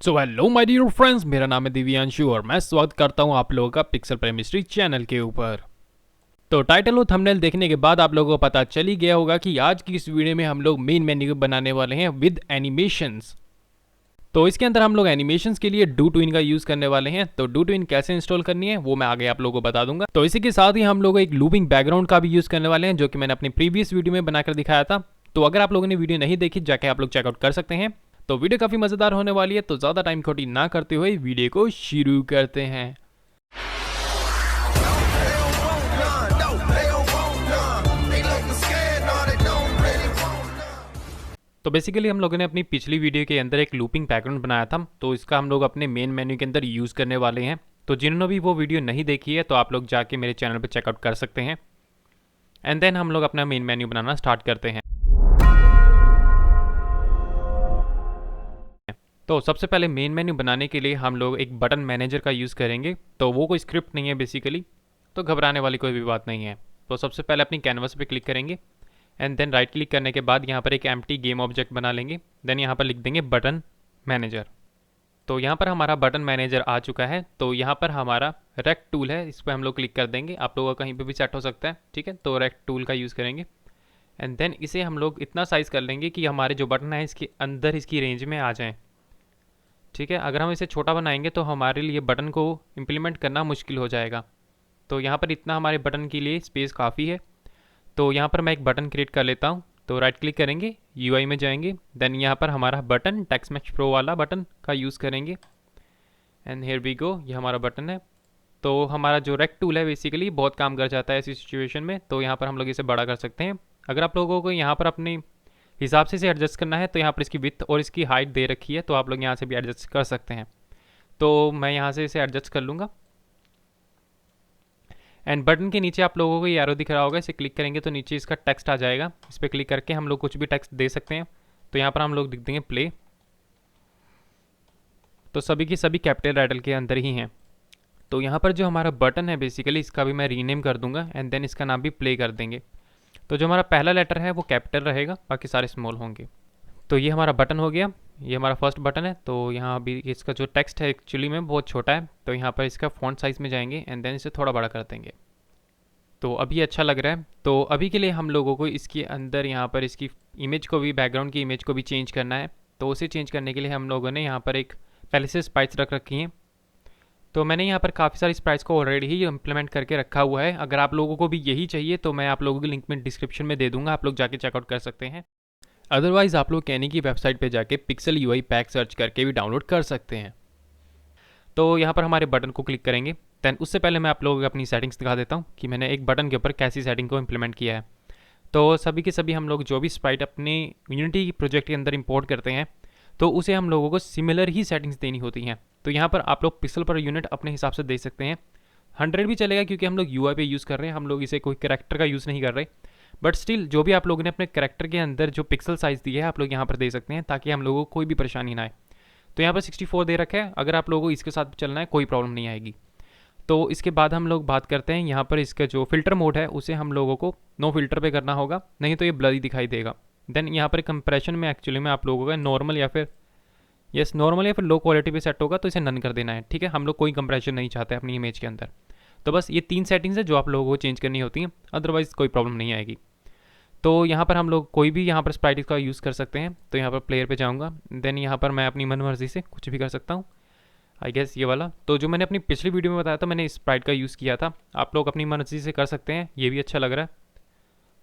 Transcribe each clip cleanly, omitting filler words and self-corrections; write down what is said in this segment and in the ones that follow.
So hello my dear friends, मेरा नाम है दिव्यांशु और मैं स्वागत करता हूं आप लोगों का पिक्सल प्रेमिस्ट्री चैनल के ऊपर। तो टाइटल और थंबनेल देखने के बाद आप लोगों को पता चल ही गया होगा कि आज की इस वीडियो में हम लोग मेन मेन्यू बनाने वाले हैं विद एनिमेशंस। तो इसके अंदर हम लोग एनिमेशंस के लिए डू ट्विन का यूज करने वाले हैं। तो डू ट्विन कैसे इंस्टॉल करनी है वो मैं आगे आप लोगों को बता दूंगा। तो इसी के साथ ही हम लोग एक लूपिंग बैकग्राउंड का भी यूज करने वाले हैं, जो कि मैंने अपनी प्रीवियस वीडियो में बनाकर दिखाया था। तो अगर आप लोगों ने वीडियो नहीं देखी, जाके आप लोग चेकआउट कर सकते हैं। तो वीडियो काफी मजेदार होने वाली है, तो ज्यादा टाइम खोटी ना करते हुए वीडियो को शुरू करते हैं। तो बेसिकली हम लोगों ने अपनी पिछली वीडियो के अंदर एक लूपिंग बैकग्राउंड बनाया था, तो इसका हम लोग अपने मेन मेन्यू के अंदर यूज़ करने वाले हैं। तो जिन्होंने भी वो वीडियो नहीं देखी है, तो आप लोग जाके मेरे चैनल पर चेकआउट कर सकते हैं। एंड देन हम लोग अपना मेन मेन्यू बनाना स्टार्ट करते हैं। तो सबसे पहले मेन मेन्यू बनाने के लिए हम लोग एक बटन मैनेजर का यूज़ करेंगे। तो वो कोई स्क्रिप्ट नहीं है बेसिकली, तो घबराने वाली कोई भी बात नहीं है। तो सबसे पहले अपनी कैनवस पे क्लिक करेंगे एंड देन राइट क्लिक करने के बाद यहाँ पर एक एम्प्टी गेम ऑब्जेक्ट बना लेंगे। देन यहाँ पर लिख देंगे बटन मैनेजर। तो यहाँ पर हमारा बटन मैनेजर आ चुका है। तो यहाँ पर हमारा रेक्ट टूल है, इस पर हम लोग क्लिक कर देंगे। आप लोगों का कहीं पे भी सेट हो सकता है, ठीक है। तो रेक्ट टूल का यूज़ करेंगे एंड देन इसे हम लोग इतना साइज़ कर लेंगे कि हमारे जो बटन है इसके अंदर इसकी रेंज में आ जाएँ, ठीक है। अगर हम इसे छोटा बनाएंगे तो हमारे लिए बटन को इम्प्लीमेंट करना मुश्किल हो जाएगा। तो यहाँ पर इतना हमारे बटन के लिए स्पेस काफ़ी है। तो यहाँ पर मैं एक बटन क्रिएट कर लेता हूँ। तो राइट क्लिक करेंगे, यूआई में जाएंगे, देन यहाँ पर हमारा बटन टेक्स्ट मैच प्रो वाला बटन का यूज़ करेंगे एंड हियर वी गो, ये हमारा बटन है। तो हमारा जो रेक्ट टूल है बेसिकली बहुत काम कर जाता है ऐसी सिचुएशन में। तो यहाँ पर हम लोग इसे बड़ा कर सकते हैं। अगर आप लोगों को यहाँ पर अपने हिसाब से इसे एडजस्ट करना है, तो यहाँ पर इसकी विड्थ और इसकी हाइट दे रखी है, तो आप लोग यहाँ से भी एडजस्ट कर सकते हैं। तो मैं यहाँ से इसे एडजस्ट कर लूँगा एंड बटन के नीचे आप लोगों को ये एरो दिख रहा होगा, इसे क्लिक करेंगे तो नीचे इसका टेक्स्ट आ जाएगा। इस पर क्लिक करके हम लोग कुछ भी टेक्स्ट दे सकते हैं। तो यहाँ पर हम लोग लिख देंगे प्ले। तो सभी की सभी कैपिटल लेटर के अंदर ही हैं। तो यहाँ पर जो हमारा बटन है बेसिकली इसका भी मैं रीनेम कर दूंगा एंड देन इसका नाम भी प्ले कर देंगे। तो जो हमारा पहला लेटर है वो कैपिटल रहेगा, बाकी सारे स्मॉल होंगे। तो ये हमारा बटन हो गया, ये हमारा फर्स्ट बटन है। तो यहाँ अभी इसका जो टेक्स्ट है एक्चुअली में बहुत छोटा है, तो यहाँ पर इसका फॉन्ट साइज़ में जाएंगे एंड देन इसे थोड़ा बड़ा कर देंगे। तो अभी अच्छा लग रहा है। तो अभी के लिए हम लोगों को इसके अंदर यहाँ पर इसकी इमेज को भी, बैकग्राउंड की इमेज को भी चेंज करना है। तो उसे चेंज करने के लिए हम लोगों ने यहाँ पर एक पहले से स्प्राइट्स रख रखी हैं। तो मैंने यहाँ पर काफ़ी सारी स्प्राइट्स को ऑलरेडी ही इम्प्लीमेंट करके रखा हुआ है। अगर आप लोगों को भी यही चाहिए तो मैं आप लोगों की लिंक में डिस्क्रिप्शन में दे दूँगा, आप लोग जाके चेकआउट कर सकते हैं। अदरवाइज़ आप लोग कैनी की वेबसाइट पे जाके पिक्सल यूआई पैक सर्च करके भी डाउनलोड कर सकते हैं। तो यहाँ पर हमारे बटन को क्लिक करेंगे। दैन उससे पहले मैं आप लोगों को अपनी सेटिंग्स दिखा देता हूँ कि मैंने एक बटन के ऊपर कैसी सेटिंग को इम्प्लीमेंट किया है। तो सभी के सभी हम लोग जो भी स्प्राइट अपने यूनिटी प्रोजेक्ट के अंदर इंपोर्ट करते हैं, तो उसे हम लोगों को सिमिलर ही सेटिंग्स देनी होती हैं। तो यहाँ पर आप लोग पिक्सल पर यूनिट अपने हिसाब से दे सकते हैं। 100 भी चलेगा, क्योंकि हम लोग यूआई पे यूज़ कर रहे हैं, हम लोग इसे कोई कैरेक्टर का यूज़ नहीं कर रहे। बट स्टिल जो भी आप लोगों ने अपने कैरेक्टर के अंदर जो पिक्सल साइज़ दी है, आप लोग यहाँ पर दे सकते हैं, ताकि हम लोगों को कोई भी परेशानी ना आए। तो यहाँ पर 64 दे रखा है। अगर आप लोगों को इसके साथ चलना है कोई प्रॉब्लम नहीं आएगी। तो इसके बाद हम लोग बात करते हैं यहाँ पर इसका जो फ़िल्टर मोड है उसे हम लोगों को नो फिल्टर पे करना होगा, नहीं तो ये ब्लरी दिखाई देगा। देन यहाँ पर कंप्रेशन में एक्चुअली में आप लोगों का नॉर्मल या फिर नॉर्मल या फिर लो क्वालिटी पे सेट होगा, तो इसे नन कर देना है, ठीक है। हम लोग कोई कंप्रेशन नहीं चाहते अपनी इमेज के अंदर। तो बस ये 3 सेटिंग्स है जो आप लोगों को चेंज करनी होती हैं, अदरवाइज़ कोई प्रॉब्लम नहीं आएगी। तो यहाँ पर हम लोग कोई भी यहाँ पर स्प्राइट का यूज़ कर सकते हैं। तो यहाँ पर प्लेयर पे जाऊँगा, देन यहाँ पर मैं अपनी मन मर्जी से कुछ भी कर सकता हूँ, आई गेस ये वाला। तो जो मैंने अपनी पिछली वीडियो में बताया था, मैंने स्प्राइट का यूज़ किया था। आप लोग अपनी मर्जी से कर सकते हैं, ये भी अच्छा लग रहा है।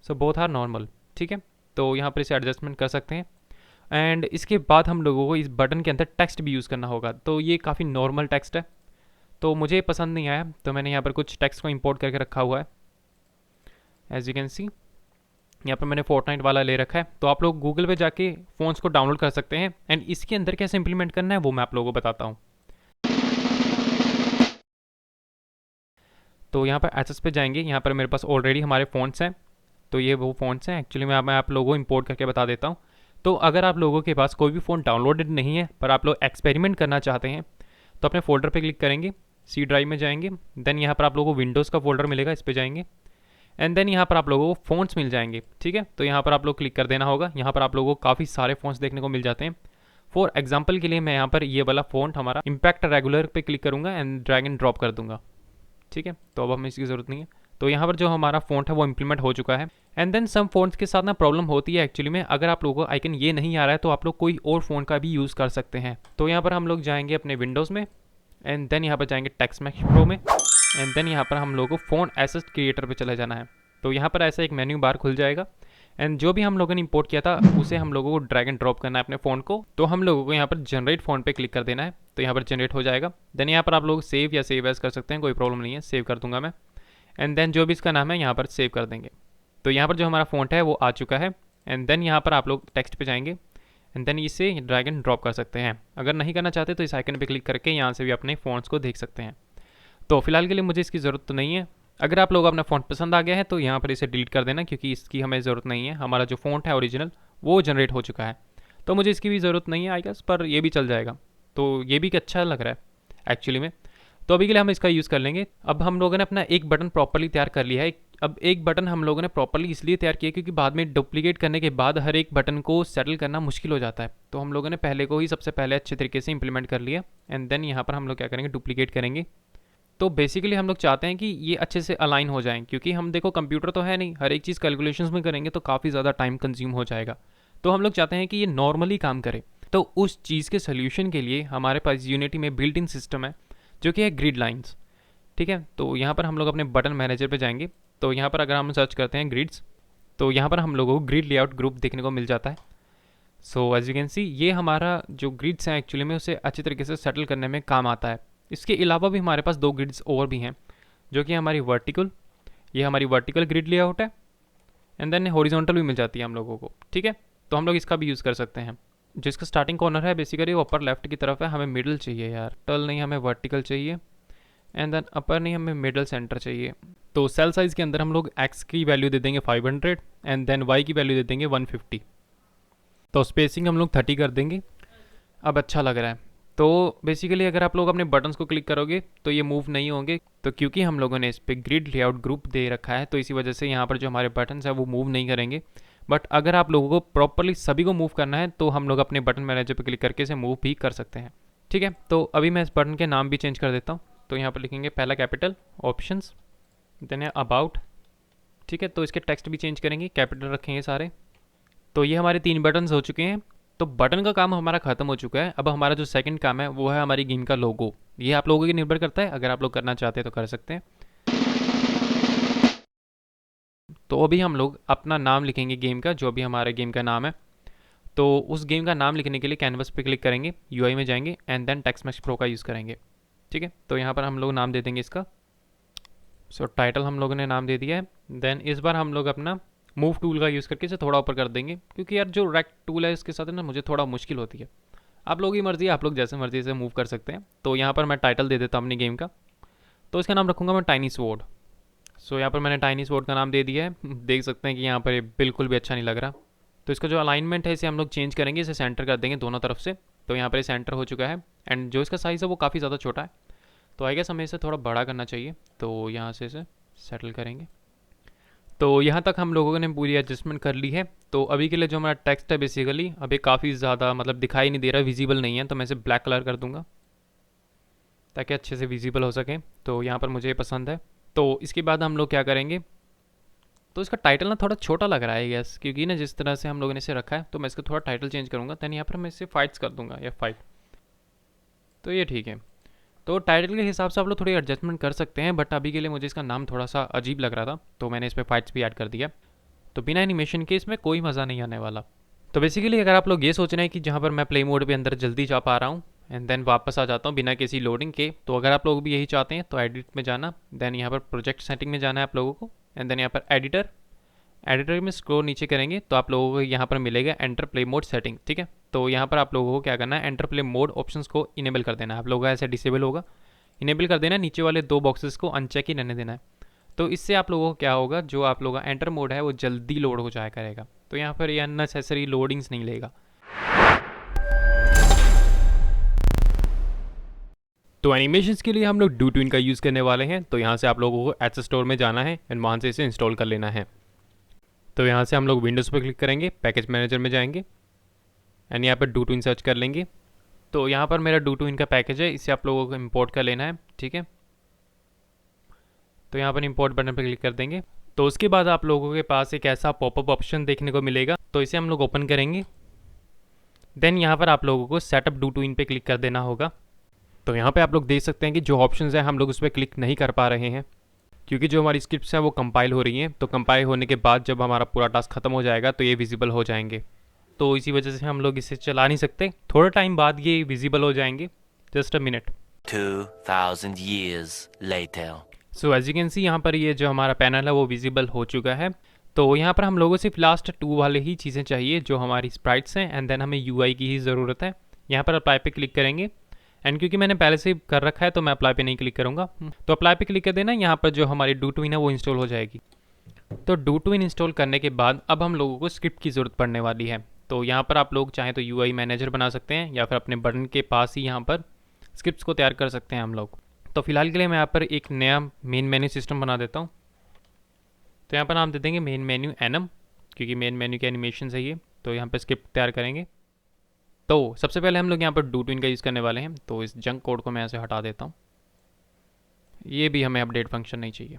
सो बोथ आर नॉर्मल, ठीक है। तो यहाँ पर इसे एडजस्टमेंट कर सकते हैं। एंड इसके बाद हम लोगों को इस बटन के अंदर टेक्स्ट भी यूज़ करना होगा। तो ये काफ़ी नॉर्मल टेक्स्ट है, तो मुझे पसंद नहीं आया, तो मैंने यहाँ पर कुछ टेक्स्ट को इंपोर्ट करके रखा हुआ है। एज यू कैन सी यहाँ पर मैंने फोर्टनाइट वाला ले रखा है। तो आप लोग गूगल पे जाके फ़ोन्स को डाउनलोड कर सकते हैं एंड इसके अंदर कैसे इंप्लीमेंट करना है वो मैं आप लोगों को बताता हूँ। तो यहाँ पर एसेस पे जाएंगे, यहाँ पर मेरे पास ऑलरेडी हमारे फ़ॉन्ट्स हैं। तो ये वो फ़ॉन्ट्स हैं एक्चुअली मैं आप लोगों को इंपोर्ट करके बता देता हूँ। तो अगर आप लोगों के पास कोई भी फ़ोन डाउनलोडेड नहीं है पर आप लोग एक्सपेरिमेंट करना चाहते हैं, तो अपने फ़ोल्डर पे क्लिक करेंगे, सी ड्राइव में जाएंगे, देन यहाँ पर आप लोगों को विंडोज़ का फोल्डर मिलेगा, इस पर जाएंगे एंड देन यहाँ पर आप लोगों को फ़ॉन्ट्स मिल जाएंगे, ठीक है। तो यहाँ पर आप लोग क्लिक कर देना होगा। यहाँ पर आप लोगों को काफ़ी सारे फ़ॉन्ट्स देखने को मिल जाते हैं। फॉर एग्जाम्पल के लिए मैं यहाँ पर ये वाला फ़ॉन्ट हमारा इम्पैक्ट रेगुलर पे क्लिक करूँगा एंड ड्रैग एंड ड्रॉप कर दूंगा। ठीक है, तो अब हमें इसकी ज़रूरत नहीं है। तो यहाँ पर जो हमारा फ़ॉन्ट है वो इम्प्लीमेंट हो चुका है। एंड देन सम फ़ॉन्ट्स के साथ ना प्रॉब्लम होती है एक्चुअली में, अगर आप लोगों को आइकन ये नहीं आ रहा है तो आप लोग कोई और फ़ॉन्ट का भी यूज़ कर सकते हैं। तो यहाँ पर हम लोग जाएंगे अपने विंडोज़ में एंड देन यहाँ पर जाएंगे टेक्स्टमैक्स प्रो में एंड देन यहाँ पर हम लोगों को फ़ॉन्ट एसेट क्रिएटर पे चले जाना है। तो यहाँ पर ऐसा एक मेन्यू बार खुल जाएगा एंड जो भी हम लोगों ने इंपोर्ट किया था उसे हम लोगों को ड्रैग एंड ड्रॉप करना है अपने फ़ॉन्ट को। तो हम लोगों को यहाँ पर जनरेट फ़ॉन्ट पे क्लिक कर देना है, तो यहाँ पर जनरेट हो जाएगा। देन यहाँ पर आप लोग सेव या सेव एज कर सकते हैं, कोई प्रॉब्लम नहीं है, सेव कर दूंगा मैं। एंड देन जो भी इसका नाम है यहाँ पर सेव कर देंगे। तो यहाँ पर जो हमारा फ़ॉन्ट है वो आ चुका है। एंड देन यहाँ पर आप लोग टेक्स्ट पे जाएंगे एंड देन इसे ड्रैग एंड ड्रॉप कर सकते हैं। अगर नहीं करना चाहते तो इस आइकन पे क्लिक करके यहाँ से भी अपने फ़ॉन्ट्स को देख सकते हैं। तो फिलहाल के लिए मुझे इसकी ज़रूरत तो नहीं है। अगर आप लोग अपना फ़ॉन्ट पसंद आ गया है तो यहाँ पर इसे डिलीट कर देना, क्योंकि इसकी हमें ज़रूरत नहीं है। हमारा जो फ़ॉन्ट है ओरिजिनल वो जनरेट हो चुका है, तो मुझे इसकी भी ज़रूरत नहीं है आई गेस, पर ये भी चल जाएगा। तो ये भी अच्छा लग रहा है एक्चुअली में, तो अभी के लिए हम इसका यूज़ कर लेंगे। अब हम लोगों ने अपना एक बटन प्रॉपर्ली तैयार कर लिया है। अब एक बटन हम लोगों ने प्रॉपर्ली इसलिए तैयार किया क्योंकि बाद में डुप्लीकेट करने के बाद हर एक बटन को सेटल करना मुश्किल हो जाता है। तो हम लोगों ने पहले को ही सबसे पहले अच्छे तरीके से इंप्लीमेंट कर लिया एंड देन यहाँ पर हम लोग क्या करेंगे, डुप्लीकेट करेंगे। तो बेसिकली हम लोग चाहते हैं कि ये अच्छे से अलाइन हो जाएं, क्योंकि हम देखो कंप्यूटर तो है नहीं, हर एक चीज़ कैलकुलेशंस में करेंगे तो काफ़ी ज़्यादा टाइम कंज्यूम हो जाएगा। तो हम लोग चाहते हैं कि ये नॉर्मली काम करे। तो उस चीज़ के सोल्यूशन के लिए हमारे पास यूनिटी में बिल्ट इन सिस्टम है जो कि है ग्रिड लाइन्स। ठीक है, तो यहाँ पर हम लोग अपने बटन मैनेजर पे जाएंगे। तो यहाँ पर अगर हम सर्च करते हैं ग्रिड्स, तो यहाँ पर हम लोगों को ग्रिड लेआउट ग्रुप देखने को मिल जाता है। So as you can see ये हमारा जो ग्रिड्स हैं एक्चुअली में उसे अच्छी तरीके से सेटल करने में काम आता है। इसके अलावा भी हमारे पास दो ग्रिड्स और भी हैं जो कि हमारी वर्टिकल, ये हमारी वर्टिकल ग्रिड लेआउट है एंड देन हॉरिजॉन्टल भी मिल जाती है हम लोगों को। ठीक है, तो हम लोग इसका भी यूज़ कर सकते हैं। जिसका स्टार्टिंग कॉर्नर है बेसिकली वो अपर लेफ्ट की तरफ है, हमें मिडल चाहिए यार, टल नहीं, हमें वर्टिकल चाहिए एंड देन अपर नहीं, हमें मिडल सेंटर चाहिए। तो सेल साइज़ के अंदर हम लोग एक्स की वैल्यू दे देंगे 500 एंड देन वाई की वैल्यू दे देंगे 150। तो स्पेसिंग हम लोग 30 कर देंगे। अब अच्छा लग रहा है। तो बेसिकली अगर आप लोग अपने बटन्स को क्लिक करोगे तो ये मूव नहीं होंगे, तो क्योंकि हम लोगों ने इस पर ग्रिड लेआउट ग्रुप दे रखा है तो इसी वजह से यहाँ पर जो हमारे बटन्स हैं वो मूव नहीं करेंगे। बट अगर आप लोगों को प्रॉपरली सभी को मूव करना है तो हम लोग अपने बटन मैनेजर पर क्लिक करके इसे मूव भी कर सकते हैं। ठीक है, तो अभी मैं इस बटन के नाम भी चेंज कर देता हूँ। तो यहाँ पर लिखेंगे पहला कैपिटल ऑप्शंस, देन है अबाउट। ठीक है, तो इसके टेक्स्ट भी चेंज करेंगे, कैपिटल रखेंगे सारे। तो ये हमारे 3 बटन्स हो चुके हैं। तो बटन का काम हमारा खत्म हो चुका है। अब हमारा जो सेकंड काम है वो है हमारी गेम का लोगो। ये आप लोगों की निर्भर करता है, अगर आप लोग करना चाहते हैं तो कर सकते हैं। तो अभी हम लोग अपना नाम लिखेंगे गेम का, जो भी हमारे गेम का नाम है। तो उस गेम का नाम लिखने के लिए कैनवस पे क्लिक करेंगे, यूआई में जाएंगे एंड देन टेक्स्टमैक्स प्रो का यूज़ करेंगे। ठीक है, तो यहाँ पर हम लोग नाम दे देंगे इसका। सो टाइटल हम लोगों ने नाम दे दिया है। देन इस बार हम लोग अपना मूव टूल का यूज़ करके इसे थोड़ा ऊपर कर देंगे, क्योंकि यार जो रेक्ट टूल है इसके साथ है ना मुझे थोड़ा मुश्किल होती है। आप लोगों की मर्ज़ी है, आप लोग जैसे मर्ज़ी से मूव कर सकते हैं। तो यहाँ पर मैं टाइटल दे देता हूँ अपनी गेम का, तो इसका नाम रखूँगा मैं टाइनी स्वॉर्ड। सो यहाँ पर मैंने टाइनी स्वॉर्ड का नाम दे दिया है। देख सकते हैं कि यहाँ पर ये बिल्कुल भी अच्छा नहीं लग रहा। तो इसका जो अलाइनमेंट है इसे हम लोग चेंज करेंगे, इसे सेंटर कर देंगे दोनों तरफ से। तो यहाँ पर ये सेंटर हो चुका है एंड जो इसका साइज़ है वो काफ़ी ज़्यादा छोटा है, तो आई गेस हमें इसे थोड़ा बड़ा करना चाहिए। तो यहाँ से इसे सेटल करेंगे। तो यहाँ तक हम लोगों ने पूरी एडजस्टमेंट कर ली है। तो अभी के लिए जो हमारा टेक्स्ट है बेसिकली अभी काफ़ी ज़्यादा मतलब दिखाई नहीं दे रहा, विजिबल नहीं है, तो मैं इसे ब्लैक कलर कर दूंगा ताकि अच्छे से विजिबल हो सके। तो यहाँ पर मुझे ये पसंद है। तो इसके बाद हम लोग क्या करेंगे, तो इसका टाइटल ना थोड़ा छोटा लग रहा है गैस, क्योंकि ना जिस तरह से हम लोगों ने इसे रखा है, तो मैं इसका थोड़ा टाइटल चेंज करूँगा। दैन यहाँ पर मैं इसे फाइट्स कर दूँगा या फाइट, तो ये ठीक है। तो टाइटल के हिसाब से आप लोग थोड़ी एडजस्टमेंट कर सकते हैं, बट अभी के लिए मुझे इसका नाम थोड़ा सा अजीब लग रहा था तो मैंने इस पर फाइट्स भी ऐड कर दिया। तो बिना एनिमेशन के इसमें कोई मज़ा नहीं आने वाला। तो बेसिकली अगर आप लोग ये सोच रहे हैं कि जहाँ पर मैं प्ले मोड पे अंदर जल्दी जा पा रहा हूँ एंड देन वापस आ जाता हूँ बिना किसी लोडिंग के, तो अगर आप लोग भी यही चाहते हैं तो एडिट में जाना, देन यहाँ पर प्रोजेक्ट सेटिंग में जाना है आप लोगों को एंड देन यहाँ पर एडिटर में स्क्रॉल नीचे करेंगे तो आप लोगों को यहाँ पर मिलेगा एंटर प्ले मोड सेटिंग। ठीक है, तो यहाँ पर आप लोगों को क्या करना है, एंटर प्ले मोड ऑप्शंस को इनेबल कर देना है। आप लोगों का ऐसे डिसेबल होगा, इनेबल कर देना है, नीचे वाले 2 बॉक्सेस को अनचेक ही रहने देना है। तो इससे आप लोगों को क्या होगा, जो आप लोगों का एंटर मोड है वो जल्दी लोड हो जाया करेगा। तो यहाँ पर ये अननेसेसरी लोडिंग्स नहीं लेगा। तो एनिमेशंस के लिए हम लोग डू ट्विन का यूज़ करने वाले हैं। तो यहाँ से आप लोगों को एच स्टोर में जाना है एंड वहाँ से इसे इंस्टॉल कर लेना है। तो यहाँ से हम लोग विंडोज़ पर क्लिक करेंगे, पैकेज मैनेजर में जाएंगे एंड यहाँ पर डू टू इन सर्च कर लेंगे। तो यहाँ पर मेरा डू टू इन का पैकेज है, इसे आप लोगों को इंपोर्ट कर लेना है, ठीक है। तो यहाँ पर इंपोर्ट बटन पर क्लिक कर देंगे। तो उसके बाद आप लोगों के पास एक ऐसा पॉपअप ऑप्शन देखने को मिलेगा, तो इसे हम लोग ओपन करेंगे। देन यहाँ पर आप लोगों को सेटअप डू टू इन पे क्लिक कर देना होगा। तो यहाँ पे आप लोग देख सकते हैं कि जो ऑप्शंस हैं हम लोग उस पर क्लिक नहीं कर पा रहे हैं, क्योंकि जो हमारी स्क्रिप्ट्स हैं वो कंपाइल हो रही हैं। तो कंपाइल होने के बाद जब हमारा पूरा टास्क खत्म हो जाएगा तो ये विजिबल हो जाएंगे। तो इसी वजह से हम लोग इसे चला नहीं सकते, थोड़ा टाइम बाद ये विजिबल हो जाएंगे, just a minute. 2000 years later. So as you can see यहाँ पर ये जो हमारा पैनल है वो विजिबल हो चुका है। तो यहाँ पर हम लोगों सिर्फ लास्ट 2 वाले ही चीज़ें चाहिए जो हमारी स्प्राइट्स हैं, एंड देन हमें यूआई की ही ज़रूरत है। यहाँ पर अप्लाई पे क्लिक करेंगे, एंड क्योंकि मैंने पहले से ही कर रखा है तो मैं अप्लाई पे नहीं क्लिक करूँगा। तो अप्लाई पे क्लिक कर देना, यहाँ पर जो हमारी डू टू इन है वो इंस्टॉल हो जाएगी। तो डू टू इन इंस्टॉल करने के बाद अब हम लोगों को स्क्रिप्ट की ज़रूरत पड़ने वाली है। तो यहाँ पर आप लोग चाहें तो यूआई मैनेजर बना सकते हैं, या फिर अपने बटन के पास ही यहाँ पर स्क्रिप्ट्स को तैयार कर सकते हैं हम लोग। तो फिलहाल के लिए मैं यहाँ पर एक नया मेन मेन्यू सिस्टम बना देता हूँ। तो यहाँ पर नाम दे देंगे मेन मेन्यू एनम, क्योंकि मेन मेन्यू की एनिमेशन है ये। तो यहाँ पर स्क्रिप्ट तैयार करेंगे। तो सबसे पहले हम लोग यहाँ पर डू टू इन का यूज़ करने वाले हैं। तो इस जंक कोड को मैं ऐसे हटा देता हूँ, ये भी हमें अपडेट फंक्शन नहीं चाहिए।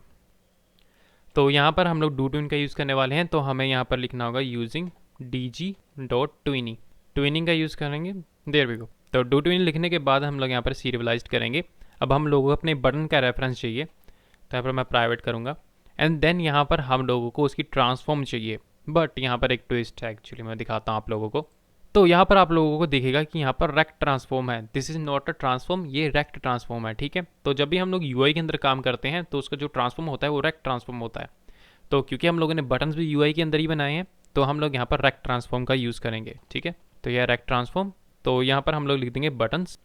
तो यहाँ पर हम लोग डू टू इन का यूज़ करने वाले हैं, तो हमें यहाँ पर लिखना होगा यूजिंग dg.twinning। ट्विनिंग का यूज़ करेंगे, देयर वी गो। तो डू टू इन लिखने के बाद हम लोग यहाँ पर सीरियलाइज्ड करेंगे। अब हम लोगों को अपने बटन का रेफरेंस चाहिए, तो यहाँ पर मैं प्राइवेट करूँगा। एंड देन यहाँ पर हम लोगों को उसकी ट्रांसफॉर्म चाहिए, बट यहाँ पर एक ट्विस्ट है एक्चुअली, मैं दिखाता हूँ आप लोगों को। तो यहाँ पर आप लोगों को दिखेगा कि यहाँ पर रेक्ट ट्रांसफॉर्म है, this is not a transform, ये रेक्ट ट्रांसफॉर्म है, ठीक है। तो जब भी हम लोग यूआई के अंदर काम करते हैं तो उसका जो ट्रांसफॉर्म होता है वो रेक्ट ट्रांसफॉर्म होता है। तो क्योंकि हम लोगों ने बटन्स भी यूआई के अंदर ही बनाए हैं, तो हम लोग यहाँ पर रेक्ट ट्रांसफॉर्म का यूज़ करेंगे, ठीक है। तो यह रेक्ट ट्रांसफॉर्म, तो यहाँ पर हम लोग लिख देंगे बटन्स।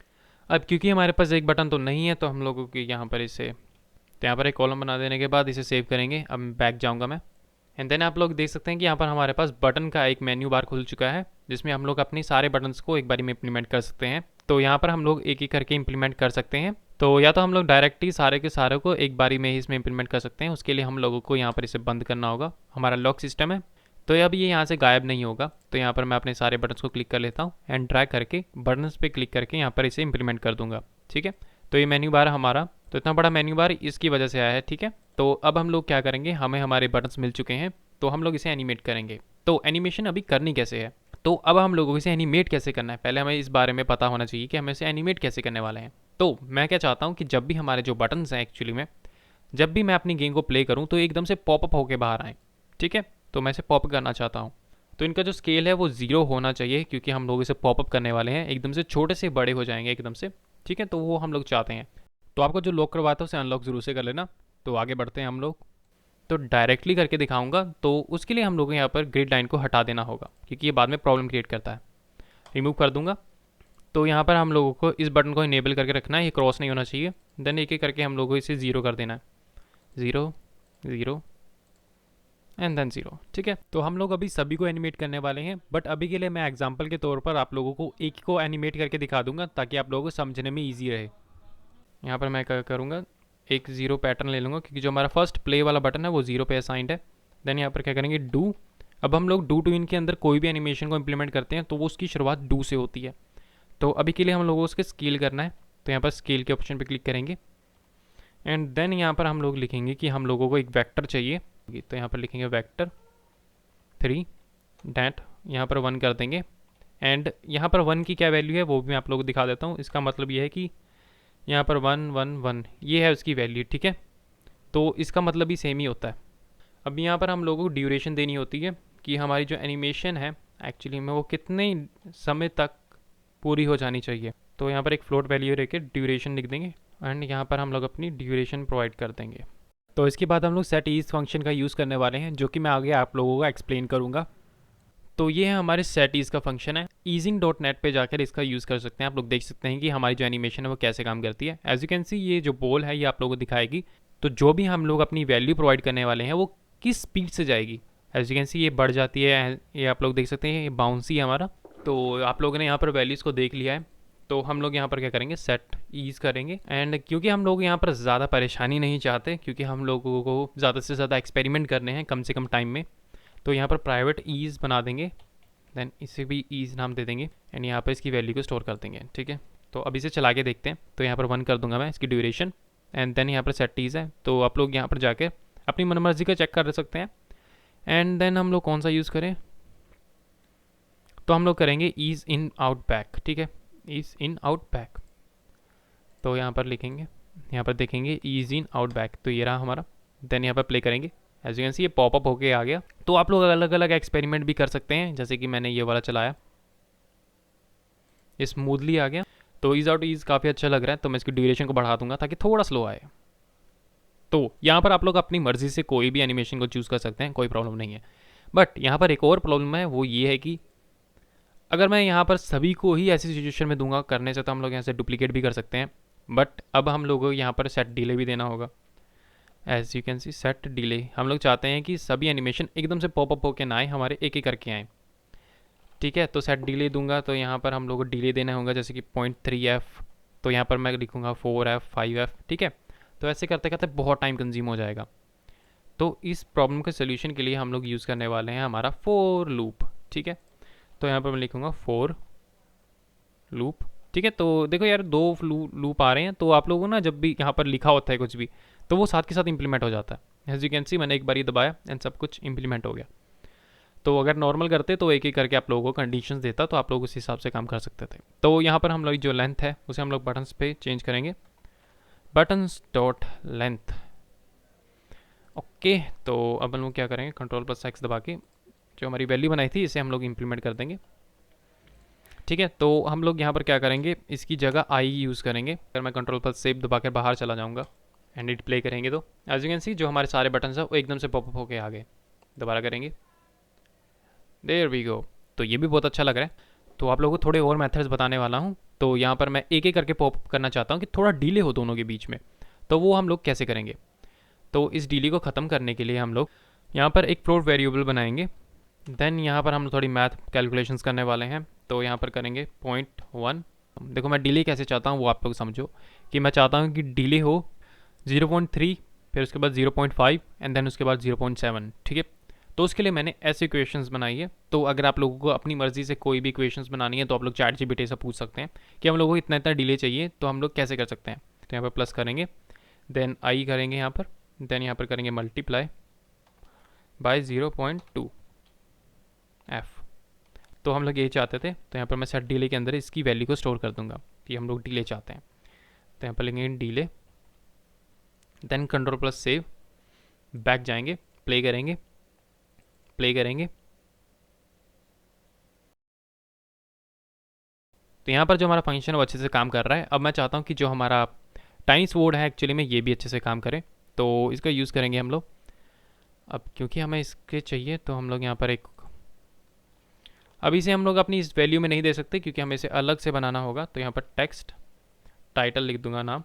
अब क्योंकि हमारे पास एक बटन तो नहीं है, तो हम लोगों की यहाँ पर इसे, तो यहाँ पर एक कॉलम बना देने के बाद इसे सेव करेंगे। अब बैक जाऊँगा मैं, एंड देन आप लोग देख सकते हैं कि यहाँ पर हमारे पास बटन का एक मेन्यू बार खुल चुका है, जिसमें हम लोग अपने सारे बटन्स को एक बारी में इम्प्लीमेंट कर सकते हैं। तो यहाँ पर हम लोग एक एक करके इम्प्लीमेंट कर सकते हैं। तो या तो हम लोग डायरेक्टली सारे के सारे को एक बारी में ही इसमें इम्प्लीमेंट कर सकते हैं, उसके लिए हम लोगों को यहाँ पर इसे बंद करना होगा। हमारा लॉक सिस्टम है, तो अब ये यहाँ से गायब नहीं होगा। तो यहाँ पर मैं अपने सारे बटन्स को क्लिक कर लेता हूँ, एंड ड्रैग करके बटन्स पे क्लिक करके यहाँ पर इसे इम्प्लीमेंट कर दूंगा, ठीक है। तो ये मेन्यू बार हमारा, तो इतना बड़ा मेन्यू बार इसकी वजह से आया है, ठीक है। तो अब हम लोग क्या करेंगे, हमें हमारे बटन्स मिल चुके हैं, तो हम लोग इसे एनिमेट करेंगे। तो एनिमेशन अभी करनी कैसे है, तो अब हम लोगों को इसे एनिमेट कैसे करना है, पहले हमें इस बारे में पता होना चाहिए कि हमें इसे एनिमेट कैसे करने वाले हैं। तो मैं क्या चाहता हूँ कि जब भी हमारे जो बटन्स हैं एक्चुअली में, जब भी मैं अपनी गेम को प्ले करूँ तो एकदम से पॉपअप होकर बाहर आए, ठीक है। तो मैं इसे पॉप करना चाहता हूँ। तो इनका जो स्केल है वो 0 होना चाहिए, क्योंकि हम लोग इसे पॉपअप करने वाले हैं, एकदम से छोटे से बड़े हो जाएंगे एकदम से, ठीक है। तो वो हम लोग चाहते हैं। तो आपको जो लॉक करवाता है उसे अनलॉक ज़रूर से कर लेना। तो आगे बढ़ते हैं हम लोग। तो डायरेक्टली करके दिखाऊंगा, तो उसके लिए हम लोग यहाँ पर ग्रिड लाइन को हटा देना होगा, क्योंकि ये बाद में प्रॉब्लम क्रिएट करता है। रिमूव कर दूंगा। तो यहाँ पर हम लोगों को इस बटन को इनेबल करके रखना है, ये क्रॉस नहीं होना चाहिए। देन एक एक करके हम लोगों को इसे 0 कर देना है, 0 0 एंड देन 0, ठीक है। तो हम लोग अभी सभी को एनिमेट करने वाले हैं, बट अभी के लिए मैं एग्जांपल के तौर पर आप लोगों को एक को एनिमेट करके दिखा दूंगा, ताकि आप लोगों को समझने में ईजी रहे। यहाँ पर मैं करूँगा एक 0 पैटर्न ले लूँगा, क्योंकि जो हमारा फर्स्ट प्ले वाला बटन है वो 0 पे असाइंड है। देन यहाँ पर क्या करेंगे, डू। अब हम लोग डू टू इन के अंदर कोई भी एनिमेशन को इम्प्लीमेंट करते हैं तो वो उसकी शुरुआत डू से होती है। तो अभी के लिए हम लोगों को उसके स्केल करना है, तो यहाँ पर स्केल के ऑप्शन पर क्लिक करेंगे, एंड देन यहाँ पर हम लोग लिखेंगे कि हम लोगों को एक वेक्टर चाहिए। तो यहाँ पर लिखेंगे वेक्टर 3 डैट, यहाँ पर 1 कर देंगे। एंड यहाँ पर 1 की क्या वैल्यू है वो भी मैं आप लोगों को दिखा देता हूँ। इसका मतलब ये है कि यहाँ पर 1 1 1 ये है उसकी वैल्यू, ठीक है। तो इसका मतलब भी सेम ही होता है। अब यहाँ पर हम लोगों को ड्यूरेशन देनी होती है कि हमारी जो एनिमेशन है एक्चुअली में वो कितने समय तक पूरी हो जानी चाहिए। तो यहाँ पर एक फ्लोट वैल्यू रख के ड्यूरेशन लिख देंगे, एंड यहाँ पर हम लोग अपनी ड्यूरेशन प्रोवाइड कर देंगे। तो इसके बाद हम लोग सेट ईज फंक्शन का यूज़ करने वाले हैं, जो कि मैं आगे आप लोगों को एक्सप्लेन करूँगा। तो ये है हमारे सेट ईज का फंक्शन है। easing.net पे जाकर इसका यूज़ कर सकते हैं। आप लोग देख सकते हैं कि हमारी जो एनिमेशन है वो कैसे काम करती है। एज यू कैन सी ये जो बॉल है ये आप लोगों को दिखाएगी, तो जो भी हम लोग अपनी वैल्यू प्रोवाइड करने वाले हैं वो किस स्पीड से जाएगी। एज यू कैन सी ये बढ़ जाती है, ये आप लोग देख सकते हैं, ये बाउंसी है हमारा। तो आप लोगों ने यहाँ पर वैल्यूज़ को देख लिया है, तो हम लोग यहाँ पर क्या करेंगे, सेट ईज करेंगे। एंड क्योंकि हम लोग यहाँ पर ज़्यादा परेशानी नहीं चाहते, क्योंकि हम लोगों को ज़्यादा से ज़्यादा एक्सपेरिमेंट करने हैं कम से कम टाइम में, तो यहाँ पर प्राइवेट ईज बना देंगे देन इसे भी ईज नाम दे देंगे एंड यहाँ पर इसकी वैल्यू को स्टोर कर देंगे, ठीक है। तो अब इसे चला के देखते हैं। तो यहाँ पर 1 कर दूंगा मैं इसकी ड्यूरेशन एंड देन यहाँ पर सेट ईज है, तो आप लोग यहाँ पर जाके अपनी मनमर्जी का चेक कर सकते हैं। एंड देन हम लोग कौन सा यूज़ करें, तो हम लोग करेंगे ईज इन आउट बैक, ठीक है, ईज इन आउट बैक। तो यहाँ पर लिखेंगे, यहाँ पर देखेंगे ईज इन आउट बैक, तो ये रहा हमारा। देन यहाँ पर प्ले करेंगे, एज यू कैन सी ये पॉपअप होके आ गया। तो आप लोग अलग अलग एक्सपेरिमेंट भी कर सकते हैं, जैसे कि मैंने ये वाला चलाया, ये स्मूथली आ गया। तो ईज आउट ईज काफ़ी अच्छा लग रहा है, तो मैं इसकी ड्यूरेशन को बढ़ा दूंगा ताकि थोड़ा स्लो आए। तो यहाँ पर आप लोग अपनी मर्जी से कोई भी एनिमेशन को चूज़ कर सकते हैं, कोई प्रॉब्लम नहीं है। बट यहाँ पर एक और प्रॉब्लम है, वो ये है कि अगर मैं यहाँ पर सभी को ही ऐसी सिचुएशन में दूंगा करने से, तो हम लोग यहाँ से डुप्लीकेट भी कर सकते हैं। बट अब हम लोगों को यहाँ पर सेट डिले भी देना होगा। As you can see set delay, हम लोग चाहते हैं कि सभी एनिमेशन एकदम से पॉपअप होके ना आए, हमारे एक एक करके आए, ठीक है। तो सेट डिले दूंगा, तो यहाँ पर हम लोग को डिले देना होगा, जैसे कि 0.3f, तो यहाँ पर मैं लिखूँगा 4f 5f, ठीक है। तो ऐसे करते करते बहुत टाइम कंज्यूम हो जाएगा। तो इस प्रॉब्लम के सोल्यूशन के लिए हम लोग यूज़ करने वाले हैं हमारा फोर लूप, ठीक है। तो यहाँ पर मैं लिखूँगा फोर लूप, ठीक है। तो देखो यार, दो लूप आ रहे हैं, तो आप लोगों को ना जब भी यहाँ पर लिखा होता है कुछ भी, तो वो साथ के साथ इंप्लीमेंट हो जाता है। एज यू कैन सी मैंने एक बार ही दबाया एंड सब कुछ इंप्लीमेंट हो गया। तो अगर नॉर्मल करते तो एक एक करके आप लोगों को कंडीशंस देता, तो आप लोग उस हिसाब से काम कर सकते थे। तो यहाँ पर हम लोग जो लेंथ है उसे हम लोग बटन्स पे चेंज करेंगे, बटन्स डॉट लेंथ, ओके। तो अब हम लोग क्या करेंगे, Ctrl+X दबा के जो हमारी वैल्यू बनाई थी इसे हम लोग इंप्लीमेंट कर देंगे, ठीक है। तो हम लोग यहाँ पर क्या करेंगे, इसकी जगह आई यूज़ करेंगे। अगर मैं Ctrl+Shift दबा कर बाहर चला जाऊँगा एंड इट प्ले करेंगे, तो एज यू कैन सी जो हमारे सारे बटन है वो एकदम से पॉपअप होके आ गए। दोबारा करेंगे, देयर वी गो। तो ये भी बहुत अच्छा लग रहा है। तो आप लोगों को थोड़े और मेथड्स बताने वाला हूँ। तो यहाँ पर मैं एक एक करके पॉपअप करना चाहता हूँ कि थोड़ा डिले हो दोनों के बीच में, तो वो हम लोग कैसे करेंगे। तो इस डिले को ख़त्म करने के लिए हम लोग यहाँ पर एक फ्लोट वेरिएबल बनाएंगे। देन यहाँ पर हम थोड़ी मैथ कैलकुलेशंस करने वाले हैं। तो यहाँ पर करेंगे 0.1। देखो मैं डिले कैसे चाहता हूँ वो आप लोग समझो, कि मैं चाहता हूँ कि डिले हो 0.3, फिर उसके बाद 0.5 एंड देन उसके बाद 0.7, ठीक है। तो उसके लिए मैंने ऐसे इक्वेशंस बनाई है। तो अगर आप लोगों को अपनी मर्जी से कोई भी इक्वेशंस बनानी है, तो आप लोग ChatGPT से पूछ सकते हैं कि हम लोगों को इतना इतना डिले चाहिए, तो हम लोग कैसे कर सकते हैं। तो यहाँ पर प्लस करेंगे, देन आई करेंगे यहाँ पर, देन यहाँ पर करेंगे मल्टीप्लाई बाय 0.2 एफ। तो हम लोग ये चाहते थे, तो यहाँ पर मैं सेट डिले के अंदर इसकी वैल्यू को स्टोर कर दूंगा कि हम लोग डिले चाहते हैं। तो यहाँ पर लेंगे डिले, देन Ctrl+Save, बैक जाएंगे, प्ले करेंगे, प्ले करेंगे। तो यहाँ पर जो हमारा फंक्शन है वो अच्छे से काम कर रहा है। अब मैं चाहता हूँ कि जो हमारा टाइनी स्वॉर्ड है एक्चुअली में ये भी अच्छे से काम करे, तो इसका यूज़ करेंगे हम लोग। अब क्योंकि हमें इसके चाहिए, तो हम लोग यहाँ पर एक, अभी से हम लोग अपनी इस वैल्यू में नहीं दे सकते क्योंकि हमें इसे अलग से बनाना होगा। तो यहाँ पर टेक्स्ट टाइटल लिख दूंगा, नाम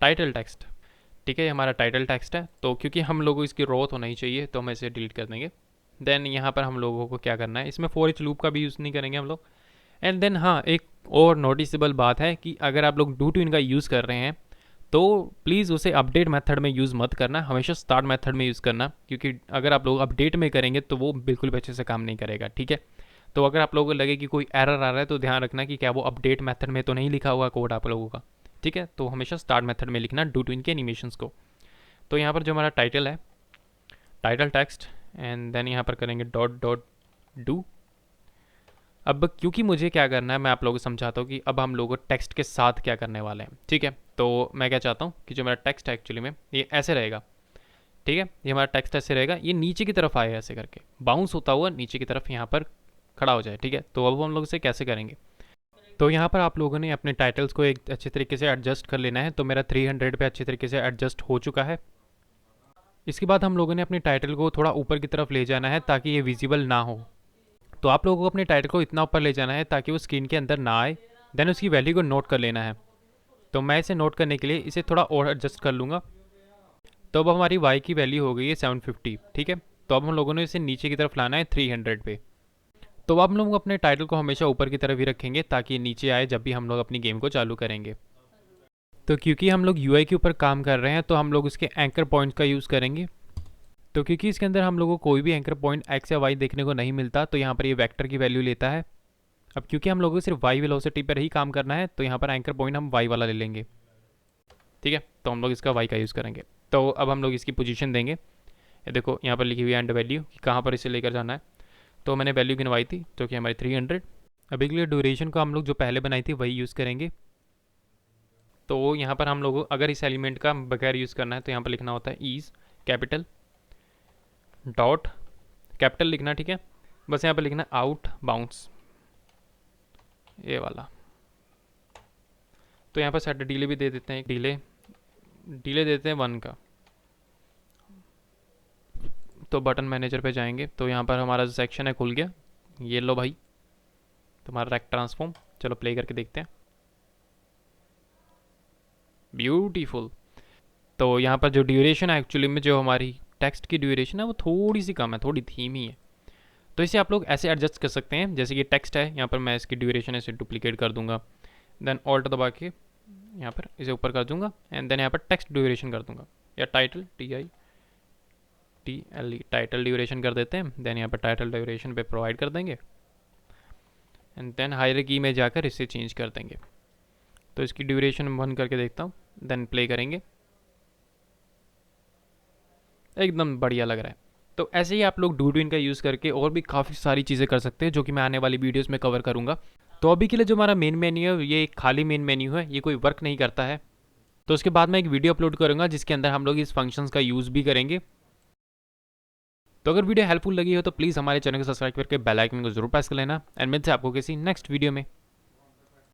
टाइटल टेक्स्ट, ठीक है। ये हमारा टाइटल टेक्स्ट है। तो क्योंकि हम लोगों को इसकी रो तो नहीं चाहिए, तो हम इसे डिलीट कर देंगे। देन यहाँ पर हम लोगों को क्या करना है, इसमें फॉर ईच लूप का भी यूज़ नहीं करेंगे हम लोग। एंड देन हाँ, एक और नोटिसेबल बात है कि अगर आप लोग डू टू इन का यूज़ कर रहे हैं, तो प्लीज़ उसे अपडेट मेथड में यूज़ मत करना, हमेशा स्टार्ट मेथड में यूज़ करना, क्योंकि अगर आप लोग अपडेट में करेंगे तो वो बिल्कुल भी अच्छे से काम नहीं करेगा, ठीक है। तो अगर आप लोगों को लगे कि कोई एरर आ रहा है, तो ध्यान रखना कि क्या वो अपडेट मेथड में तो नहीं लिखा हुआ कोड आप लोगों का, ठीक है। तो हमेशा स्टार्ट मेथड में लिखना डू टू इन के एनिमेशंस को। तो यहाँ पर जो हमारा टाइटल है, टाइटल टेक्स्ट, एंड देन यहाँ पर करेंगे डॉट डॉट डू। अब क्योंकि मुझे क्या करना है मैं आप लोगों को समझाता हूँ कि अब हम लोग टेक्स्ट के साथ क्या करने वाले हैं, ठीक है। तो मैं क्या चाहता हूँ कि जो मेरा टेक्स्ट है एक्चुअली में ये ऐसे रहेगा, ठीक है। ये हमारा टेक्स्ट ऐसे रहेगा, ये नीचे की तरफ आए ऐसे करके बाउंस होता हुआ नीचे की तरफ यहाँ पर खड़ा हो जाए, ठीक है। तो अब हम लोग इसे कैसे करेंगे, तो यहाँ पर आप लोगों ने अपने टाइटल्स को एक अच्छे तरीके से एडजस्ट कर लेना है। तो मेरा 300 पे अच्छे तरीके से एडजस्ट हो चुका है। इसके बाद हम लोगों ने अपने टाइटल को थोड़ा ऊपर की तरफ ले जाना है ताकि ये विजिबल ना हो। तो आप लोगों को अपने टाइटल को इतना ऊपर ले जाना है ताकि वो स्क्रीन के अंदर ना आए। देन उसकी वैल्यू को नोट कर लेना है। तो मैं इसे नोट करने के लिए इसे थोड़ा और एडजस्ट कर लूँगा। तो अब हमारी y की वैल्यू हो गई है 750, ठीक है। तो अब हम लोगों ने इसे नीचे की तरफ लाना है 300 पे। तो अब हम लोग अपने टाइटल को हमेशा ऊपर की तरफ ही रखेंगे ताकि ये नीचे आए जब भी हम लोग अपनी गेम को चालू करेंगे। तो क्योंकि हम लोग UI के ऊपर काम कर रहे हैं, तो हम लोग उसके एंकर पॉइंट का यूज़ करेंगे। तो क्योंकि इसके अंदर हम लोगों को कोई भी एंकर पॉइंट एक्स या वाई देखने को नहीं मिलता, तो यहाँ पर ये वेक्टर की वैल्यू लेता है। अब क्योंकि हम लोगों को सिर्फ वाई वेलोसिटी पर ही काम करना है, तो यहाँ पर एंकर पॉइंट हम वाई वाला ले लेंगे। ठीक है, तो हम लोग इसका वाई का यूज़ करेंगे। तो अब हम लोग इसकी पोजीशन देंगे। ये देखो यहाँ पर लिखी हुई है एंड वैल्यू कि कहाँ पर इसे लेकर जाना है। तो मैंने वैल्यू गिनवाई थी जो कि हमारी 300। अभी के लिए ड्यूरेशन को हम लोग जो पहले बनाई थी वही यूज़ करेंगे। तो यहाँ पर हम लोग अगर इस एलिमेंट का बगैर यूज़ करना है तो यहाँ पर लिखना होता है ईज कैपिटल डॉट कैपिटल लिखना। ठीक है, बस यहाँ पर लिखना आउट बाउंस, ये वाला। तो यहाँ पर सेट डिले भी दे देते हैं, डिले देते हैं 1 का। तो बटन मैनेजर पे जाएंगे तो यहाँ पर हमारा जो सेक्शन है खुल गया। ये लो भाई तुम्हारा रैक ट्रांसफॉर्म। चलो प्ले करके देखते हैं। ब्यूटीफुल। तो यहाँ पर जो ड्यूरेशन है एक्चुअली में जो हमारी टेक्स्ट की ड्यूरेशन है वो थोड़ी सी कम है, थोड़ी धीमी है। तो इसे आप लोग ऐसे एडजस्ट कर सकते हैं, जैसे कि टेक्स्ट है यहाँ पर मैं इसकी ड्यूरेशन ऐसे डुप्लीकेट कर दूंगा, देन ऑल्ट दबा के यहाँ पर इसे ऊपर कर दूंगा एंड देन यहाँ पर टेक्स्ट ड्यूरेशन कर दूंगा, या टाइटल TITLE टाइटल ड्यूरेशन कर देते हैं। देन यहाँ पर टाइटल ड्यूरेशन पे प्रोवाइड कर देंगे एंड देन हायरार्की में जाकर इसे चेंज कर देंगे। तो इसकी ड्यूरेशन 1 करके देखता हूँ, देन प्ले करेंगे। एकदम बढ़िया लग रहा है। तो ऐसे ही आप लोग डूडविन का यूज़ करके और भी काफ़ी सारी चीज़ें कर सकते हैं, जो कि मैं आने वाली वीडियोस में कवर करूँगा। तो अभी के लिए जो हमारा मेन मेन्यू है ये एक खाली मेन मेन्यू है, ये कोई वर्क नहीं करता है। तो उसके बाद मैं एक वीडियो अपलोड करूँगा जिसके अंदर हम लोग इस फंक्शंस का यूज़ भी करेंगे। तो अगर वीडियो हेल्पफुल लगी हो तो प्लीज़ हमारे चैनल को सब्सक्राइब करके बेल आइकन को जरूर प्रेस कर लेना एंड मिलते हैं आपको किसी नेक्स्ट वीडियो में।